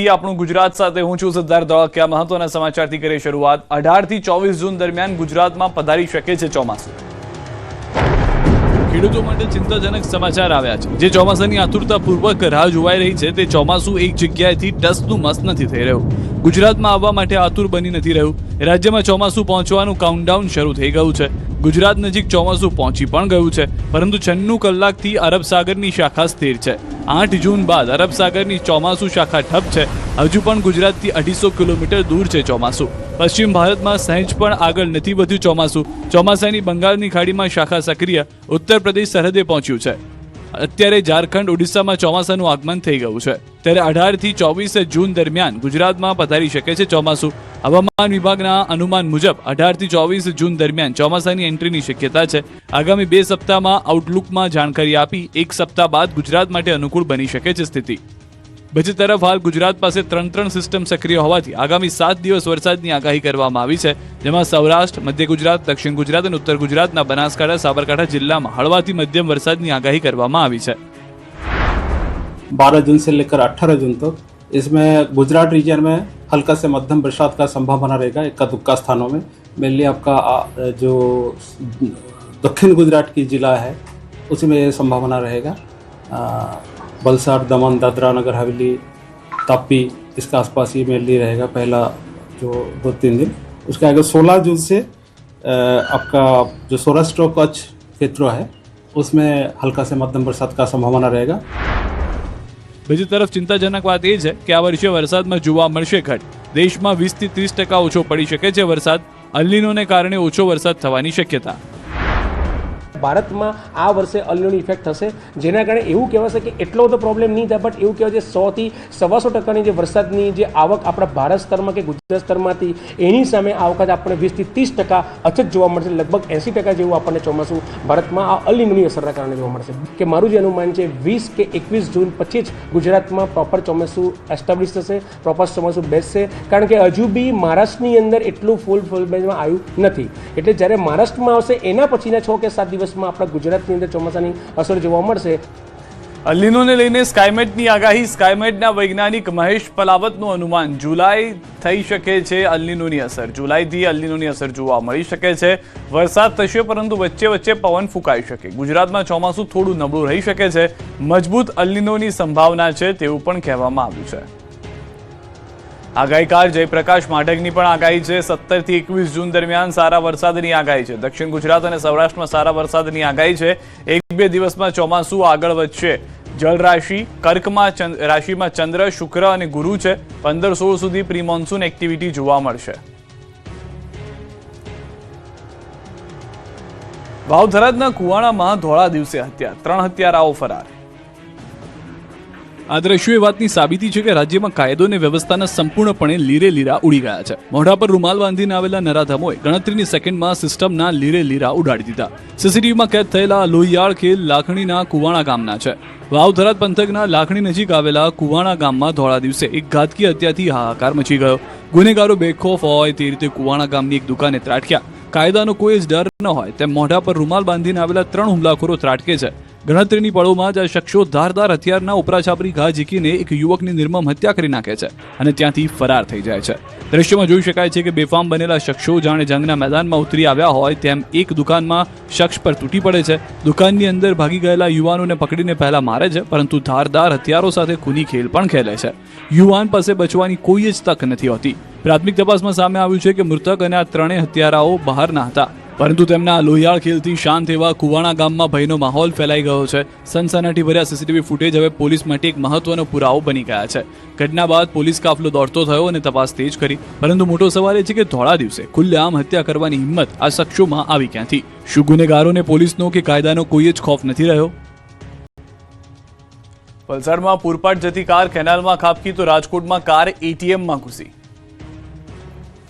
આપણું ગુજરાત સાથે હું છું સિદ્ધાર્થ ધોળકિયા। મહત્વના સમાચારથી કરીએ શરૂઆત। 18 થી 24 જૂન દરમિયાન ગુજરાતમાં પધારી શકે છે ચોમાસું। ખેડૂતો માટે ચિંતાજનક સમાચાર આવ્યા છે। જે ચોમાસાની આતુરતાપૂર્વક રાહ જોવાઈ રહી છે તે ચોમાસું એક જગ્યાએથી ટસનું મસ નથી થઈ રહ્યું। ગુજરાતમાં આવવા માટે આતુર બની નથી રહ્યું। રાજ્યમાં ચોમાસું પહોંચવાનું કાઉન્ટડાઉન શરૂ થઈ ગયું છે। ગુજરાત નજીક ચોમાસું પહોંચી પણ ગયું છે, પરંતુ 96 કલાકથી અરબ સાગરની શાખા સ્થિર છે। 8 જૂન બાદ અરબ સાગરની ચોમાસું શાખા ઠપ છે। હજુ પણ ગુજરાતથી 250 કિલોમીટર દૂર છે ચોમાસું। પશ્ચિમ ભારતમાં સહેજ પણ આગળ નથી વધ્યું ચોમાસું। ચોમાસાની બંગાળની ખાડીમાં શાખા સક્રિય, ઉત્તર પ્રદેશ સરહદે પહોંચ્યું છે। અત્યારે ઝારખંડ, ઓડિશામાં ચોમાસાનું આગમન થઈ ગયું છે। ત્યારે 18 થી 24 જૂન દરમિયાન ગુજરાતમાં પધારી શકે છે ચોમાસું। હવામાન વિભાગના અનુમાન મુજબ 18 થી 24 જૂન દરમિયાન ચોમાસાની એન્ટ્રીની શક્યતા છે। આગામી 2 સપ્તાહમાં આઉટલુકમાં જાણકારી આપી 1 સપ્તાહ બાદ ગુજરાત માટે અનુકૂળ બની શકે છે સ્થિતિ। બીજી તરફ હાલ ગુજરાત પાસે 3 સિસ્ટમ સક્રિય હોવાથી આગામી 7 દિવસ વરસાદની આગાહી કરવામાં આવી છે, જેમાં સૌરાષ્ટ્ર, મધ્ય ગુજરાત, દક્ષિણ ગુજરાત અને ઉત્તર ગુજરાતના બનાસકાંઠા, સાબરકાંઠા જિલ્લામાં હળવાથી મધ્યમ વરસાદની આગાહી કરવામાં આવી છે। 12 जून से लेकर 18 जून तक इसमें गुजरात रीजन में हल्का से मध्यम बरसात का संभावना रहेगा। इक्का दुक्का स्थानों में मेनली आपका जो दक्षिण गुजरात की ज़िला है उसमें ये संभावना रहेगा। वलसाड, दमन, दादरा नगर हवेली, तापी इसके आसपास ये मेनली रहेगा पहला जो 2-3 दिन। उसके आगे 16 जून से आपका जो सौराष्ट्र और कच्छ क्षेत्र है उसमें हल्का से मध्यम बरसात का संभावना रहेगा। બીજી તરફ ચિંતાજનક વાત એ છે કે આ વર્ષે વરસાદમાં જોવા મળશે ઘટ। દેશમાં 20 થી 30% ઓછો પડી શકે છે વરસાદ। અલ્નીનોને કારણે ઓછો વરસાદ થવાની શક્યતા। ભારતમાં આ વર્ષે અલ્નીનો ઇફેક્ટ થશે, જેના કારણે એવું કહેવાશે કે એટલો બધો પ્રોબ્લેમ નહીં થાય, બટ એવું કહેવાય છે 100 થી 125% જે વરસાદની જે આવક આપણા ભારત સ્તરમાં કે ગુજરાત સ્તરમાંથી એની સામે આ વખતે આપણને 20 થી 30% અછત જોવા મળશે। લગભગ 80% જેવું આપણને ચોમાસું ભારતમાં આ અલ્નીનોની અસરના કારણે જોવા મળશે। કે મારું જે અનુમાન છે 20 કે 21 જૂન પછી જ ગુજરાતમાં પ્રોપર ચોમાસું એસ્ટાબ્લિશ થશે, પ્રોપર ચોમાસું બેસશે, કારણ કે હજુ બી મહારાષ્ટ્રની અંદર એટલું ફૂલ બેઝમાં આવ્યું નથી। એટલે જ્યારે મહારાષ્ટ્રમાં આવશે એના પછીના 6 કે 7 દિવસમાં આપણા ગુજરાતની અંદર ચોમાસાની અસર જોવા મળશે। અલ્નીનોને લઈને સ્કાયમેટની આગાહી। સ્કાયમેટના વૈજ્ઞાનિક મહેશ પલાવતનું અનુમાન જુલાઈ થઈ શકે છે અલ્નીનોની અસર। જુલાઈથી અલ્નીનોની અસર જોવા મળી શકે છે। વરસાદ થશે પરંતુ વચ્ચે વચ્ચે પવન ફૂંકાઈ શકે। ગુજરાતમાં ચોમાસું થોડું નબળું રહી શકે છે। મજબૂત અલ્નીનોની સંભાવના છે તેવું પણ કહેવામાં આવ્યું છે। આગાહીકાર જયપ્રકાશ માઢકની પણ આગાહી છે। 17 થી 21 જૂન દરમિયાન સારા વરસાદની આગાહી છે। દક્ષિણ ગુજરાત અને સૌરાષ્ટ્રમાં સારા વરસાદની આગાહી છે। 1-2 દિવસમાં ચોમાસું આગળ વધશે। જળ રાશિ કર્કમાં રાશિમાં ચંદ્ર, શુક્ર અને ગુરુ છે। 15-16 સુધી પ્રી મોન્સૂન એક્ટિવિટી જોવા મળશે। વાવથરાદના કુવાણામાં ધોળા દિવસે હત્યા, 3 હત્યારાઓ ફરાર। આ દ્રશ્યો એ વાતની સાબિતી છે કે રાજ્યમાં કાયદો અને વ્યવસ્થાના સંપૂર્ણપણે લીરે લીરા ઉડી ગયા છે। મોઢા પર રૂમાલ બાંધીને આવેલા નરાધમોએ ગણતરીની સેકન્ડમાં સિસ્ટમના લીરે લીરા ઉડાડી દીધા। સીસીટીવીમાં કેદ થયેલા લોહિયાળ ખેલ લાખણીના કુવાણા ગામના છે। વાવથરાદ પંથકના લાખણી નજીક આવેલા કુવાણા ગામમાં ધોળા દિવસે એક ઘાતકી હત્યાથી હાહાકાર મચી ગયો। ગુનેગારો બેખોફ હોય તે રીતે કુવાણા ગામની એક દુકાને ત્રાટક્યા। કાયદાનો કોઈ જ ડર ન હોય તેમ મોઢા પર રૂમાલ બાંધીને આવેલા 3 હુમલાખોરો ત્રાટકે છે। ગણતરીની પળોમાં જ આ શખ્સો ધારદાર હથિયારના ઉપરાછાપરી ઘા ઝીકીને એક યુવકની નિર્મમ હત્યા કરી નાખે છે અને ત્યાંથી ફરાર થઈ જાય છે। દ્રશ્યમાં જોઈ શકાય છે કે બેફામ બનેલા શખ્સો જાણે જંગના મેદાનમાં ઉતરી આવ્યા હોય તેમ એક દુકાનમાં શખ્સ પર તૂટી પડે છે। દુકાનની અંદર ભાગી ગયેલા યુવાનોને પકડીને પહેલા મારે છે, પરંતુ ધારદાર હથિયારો સાથે ખૂની ખેલ પણ ખેલે છે। યુવાન પાસે બચવાની કોઈ જ તક નથી હોતી। પ્રાથમિક તપાસમાં સામે આવ્યું છે કે મૃતક અને આ 3 હત્યારાઓ બહારના હતા, પરંતુ તેમના લોહિયાળ ખેલથી શાંત એવા કુવાણા ગામમાં ભયનો માહોલ ફેલાઈ ગયો છે। સનસનાટી ભર્યા સીસીટીવી ફૂટેજ હવે પોલીસ માટે એક મહત્વનો પુરાવો બની ગયા છે। ઘટના બાદ પોલીસ કાફલો દોડતો થયો અને તપાસ તેજ કરી, પરંતુ મોટો સવાલ એ છે કે ધોળા દિવસે ખુલ્લેઆમ હત્યા કરવાની હિંમત આ શખ્સોમાં આવી ક્યાંથી? શું ગુનેગારોને પોલીસનો કે કાયદાનો કોઈ જ ખોફ નથી રહ્યો? વલસાડમાં પૂરપાટ જતી કાર કેનાલમાં ખાબકી તો રાજકોટમાં કાર એટીએમમાં ઘૂસી।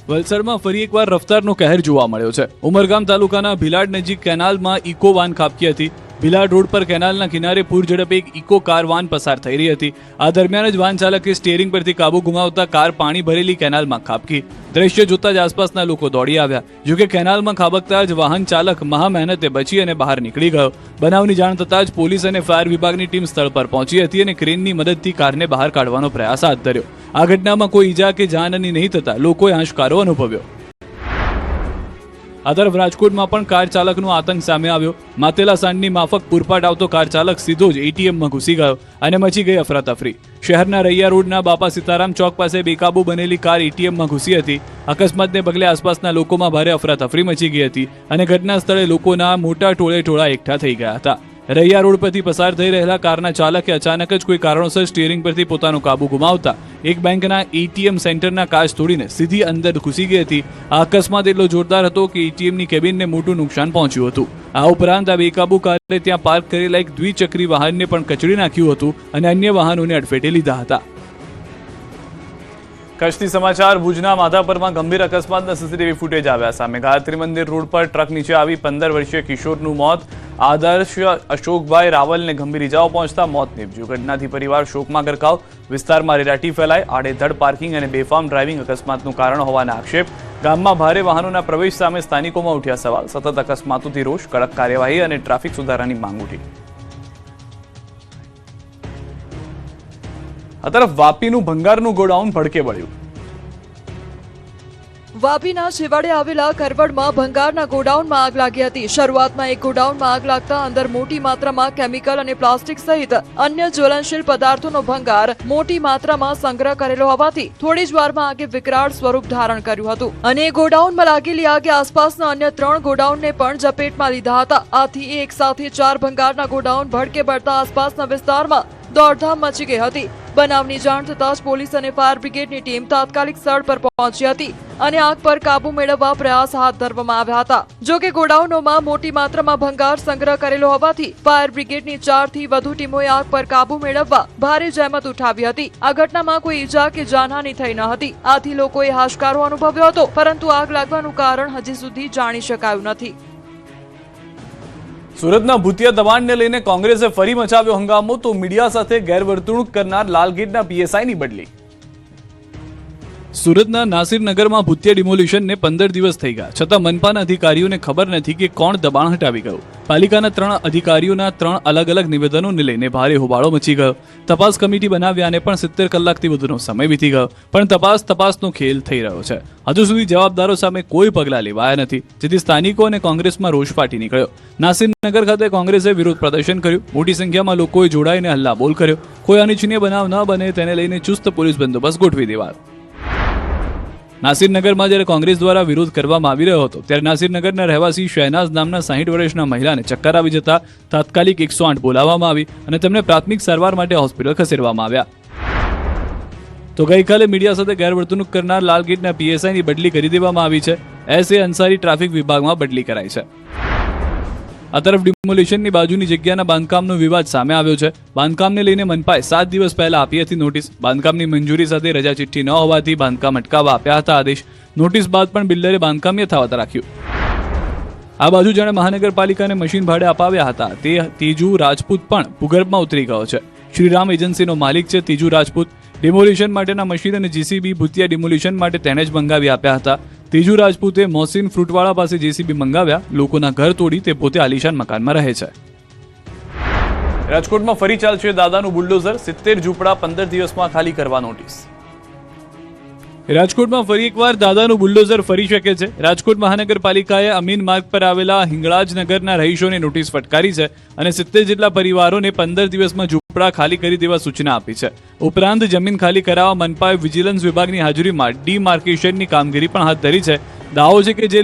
વલસાડમાં ફરી એકવાર રફતારનો કહેર જોવા મળ્યો છે। ઉમરગામ તાલુકાના ભીલાડ નજીક કેનાલમાં ઇકો વાન ખાબકી હતી। ભીલાડ રોડ પર કેનાલના કિનારે પૂર ઝડપે એક ઇકો કાર વાન પસાર થઈ રહી હતી. આ દરમિયાન જ વાન ચાલકે સ્ટીયરિંગ પરથી કાબુ ગુમાવતા કાર પાણી ભરેલી કેનાલમાં ખાબકી. દ્રશ્ય જોતા જ આસપાસના લોકો દોડી આવ્યા. જોકે કેનાલમાં ખાબકતા જ વાહન ચાલક મહા મહેનતે બચી અને બહાર નીકળી ગયો. બનાવની જાણ થતાં જ પોલીસ અને ફાયર વિભાગની ટીમ સ્થળ પર પહોંચી હતી અને ક્રેનની મદદથી કારને બહાર કાઢવાનો પ્રયાસ હાથ ધર્યો. આ ઘટનામાં કોઈ ઈજા કે જાનહાની નહીં થતા લોકોએ હાશકારો અનુભવ્યો. આ તરફ રાજકોટમાં પણ કાર ચાલકનો આતંક સામે આવ્યો. માતેલા સાંજની માફક પૂરપાટ આવતો કાર ચાલક સીધો જ એટીએમમાં ઘૂસી ગયો અને મચી ગઈ અફરાતફરી. શહેરના રૈયા રોડના બાપા સીતારામ ચોક પાસે બેકાબુ બનેલી કાર એટીએમમાં ઘૂસી હતી. અકસ્માતને પગલે આસપાસના લોકોમાં ભારે અફરાતફરી મચી ગઈ હતી અને ઘટના સ્થળે લોકોના મોટા ટોળે એકઠા થઈ ગયા હતા. રૈયા રોડ પરથી પસાર થઈ રહેલા કારના ચાલકે અચાનક જ કોઈ કારણોસર સ્ટીયરિંગ પરથી પોતાનો કાબુ ગુમાવતા એક બેંકના એટીએમ સેન્ટરના કાચ તોડીને સીધી અંદર ઘૂસી ગઈ હતી. આ અકસ્માત એટલો જોરદાર હતો કે એટીએમની કેબિનને મોટું નુકસાન પહોંચ્યું હતું. આ ઉપરાંત આ બેકાબુ કારે ત્યાં પાર્ક કરેલા એક દ્વિચક્રી વાહનને પણ કચડી નાખ્યું હતું અને અન્ય વાહનોને અડફેટે લીધા હતા. કચ્છથી સમાચાર. ભુજના માધાપરમાં ગંભીર અકસ્માતના સીસીટીવી ફૂટેજ આવ્યા સામે. ગાયત્રી મંદિર રોડ પર ટ્રક નીચે આવી 15 વર્ષીય કિશોરનું મોત. આદર્શ અશોકભાઈ રાવલને ગંભીર ઇજાઓ પહોંચતા મોત નીપજ્યું. ઘટનાથી પરિવાર શોકમાં ગરકાવ. વિસ્તારમાં રેલાટી ફેલાય. આડેધડ પાર્કિંગ અને બેફામ ડ્રાઇવિંગ અકસ્માતનું કારણ હોવાના આક્ષેપ. ગામમાં ભારે વાહનોના પ્રવેશ સામે સ્થાનિકોમાં ઉઠ્યા સવાલ. સતત અકસ્માતોથી રોષ, કડક કાર્યવાહી અને ટ્રાફિક સુધારાની માંગ ઉઠી. આ તરફ વાપીનું ભંગારનું ગોડાઉન ભડકે વળ્યું. વાપીના છેવાડે આવેલા કરવડમાં ભંગારના ગોડાઉનમાં આગ લાગી હતી. શરૂઆતમાં એક ગોડાઉનમાં આગ લાગતા અંદર મોટી માત્રામાં કેમિકલ અને પ્લાસ્ટિક સહિત અન્ય જ્વલનશીલ પદાર્થોનો ભંગાર મોટી માત્રામાં સંગ્રહ કરેલો હોવાથી થોડી જ વારમાં આગે વિકરાળ સ્વરૂપ ધારણ કર્યું હતું અને ગોડાઉનમાં લાગેલી આગે આસપાસના અન્ય 3 ગોડાઉનને પણ ઝપેટમાં લીધા હતા. આથી એક સાથે 4 ભંગારના ગોડાઉન ભડકે બળતા આસપાસના વિસ્તારમાં દોડધામ મચી ગઈ હતી. બનાવની જાણ થતાં જ પોલીસ અને ફાયર બ્રિગેડની ટીમ તાત્કાલિક સ્થળ પર પહોંચી હતી અને આગ પર કાબુ મેળવવા પ્રયાસ હાથ ધરવામાં આવ્યા હતા. જો કે ગોડાઉનોમાં મોટી માત્રામાં ભંગાર સંગ્રહ કરેલો હોવાથી ફાયર બ્રિગેડની 4 થી વધુ ટીમોએ આગ પર કાબુ મેળવવા ભારે જહેમત ઉઠાવી હતી. આ ઘટનામાં કોઈ ઈજા કે જાનહાની થઈ ન હતી. આથી લોકોએ હાશકારો અનુભવ્યો હતો, પરંતુ આગ લાગવાનું કારણ હજી સુધી જાણી શકાયું નથી. સુરતના ભૂતિયા દબાણને લઈને કોંગ્રેસે ફરી મચાવ્યો હંગામો. તો મીડિયા સાથે ગેરવર્તણૂક કરનાર લાલગેટના પીએસઆઈની બદલી. સુરતના નાસિરનગરમાં ભૂતિયા ડિમોલિશનને 15 દિવસ થઈ ગયા છતાં મનપાના અધિકારીઓને ખબર નથી કે કોણ દબાણ હટાવી ગયું. પાલિકાના 3 અધિકારીઓના 3 અલગ અલગ નિવેદનોને લઈને ભારે હોબાળો મચી ગયો. તપાસ કમિટી બનાવ્યાને પણ 70 કલાકથી વધુનો સમય વીતી ગયો, પણ તપાસનો ખેલ થઈ રહ્યો છે. હજુ સુધી જવાબદારો સામે કોઈ પગલાં લેવાયા નથી, જેથી સ્થાનિકો અને કોંગ્રેસમાં રોષ ફાટી નીકળ્યો. નાસિરનગર ખાતે કોંગ્રેસે વિરોધ પ્રદર્શન કર્યું. મોટી સંખ્યામાં લોકોએ જોડાઈને હલ્લાબોલ કર્યો. કોઈ અનિચ્છનીય બનાવ ન બને તેને લઈને ચુસ્ત પોલીસ બંદોબસ્ત ગોઠવી દેવાયો. નાસિરનગરમાં જ્યારે કોંગ્રેસ દ્વારા વિરોધ કરવામાં આવી રહ્યો હતો, ત્યારે નાસિરનગરના રહેવાસી શહેનાઝ નામના 60 વર્ષના મહિલાને ચક્કર આવી જતા તાત્કાલિક 108 બોલાવવામાં આવી અને તેમને પ્રાથમિક સારવાર માટે હોસ્પિટલ ખસેડવામાં આવ્યા. તો ગઈકાલે મીડિયા સાથે ગેરવર્તણૂક કરનાર લાલગેટના પીએસઆઈની બદલી કરી દેવામાં આવી છે. એસએ અંસારી ટ્રાફિક વિભાગમાં બદલી કરાઈ છે. આ તરફ ડિમોલિશનની બાજુની જગ્યાના બાંધકામનો વિવાદ સામે આવ્યો છે. બાંધકામને લઈને મનપાએ 7 દિવસ પહેલા આપી હતી નોટિસ. બાંધકામની મંજૂરી સાથે રજા ચિઠ્ઠી ન હોવાથી બાંધકામ અટકાવવા આપ્યા હતા આદેશ. નોટિસ બાદ પણ બિલ્ડરે બાંધકામ યથાવત રાખ્યું. આ બાજુ જાણે મહાનગરપાલિકાને મશીન ભાડે અપાવ્યા હતા તે તેજુ રાજપૂત પણ ભૂગર્ભમાં ઉતરી ગયો છે. શ્રીરામ એજન્સીનો માલિક છે તેજુ રાજપૂત. ડિમોલિશન માટેના મશીન અને જેસીબી ભૂતિયા ડિમોલિશન માટે તેણે જ મંગાવી આપ્યા હતા. તેજુ રાજપૂતે મોહસિન ફ્રૂટવાળા પાસે જેસીબી મંગાવ્યા. લોકોના ઘર તોડી તે પોતે આલીશાન મકાનમાં રહે છે. રાજકોટમાં ફરી ચાલશે દાદાનું બુલડોઝર. 70 ઝૂંપડા 15 દિવસમાં ખાલી કરવા નોટિસ. રાજકોટમાં ફરી એકવાર દાદાનું બુલડોઝર ફરી શકે છે. રાજકોટ મહાનગરપાલિકાએ અમીન માર્ગ પર આવેલા હિંગળાજનગરના રહીશોને નોટિસ ફટકારી છે અને 70 જેટલા પરિવારોને 15 દિવસમાં ઝૂંપડા ખાલી કરી દેવા સૂચના આપી છે. ઉપરાંત જમીન ખાલી કરાવવા મનપાએ વિજિલન્સ વિભાગની હાજરીમાં ડીમાર્કેશનની કામગીરી પણ હાથ ધરી છે. દાવો છે કે જે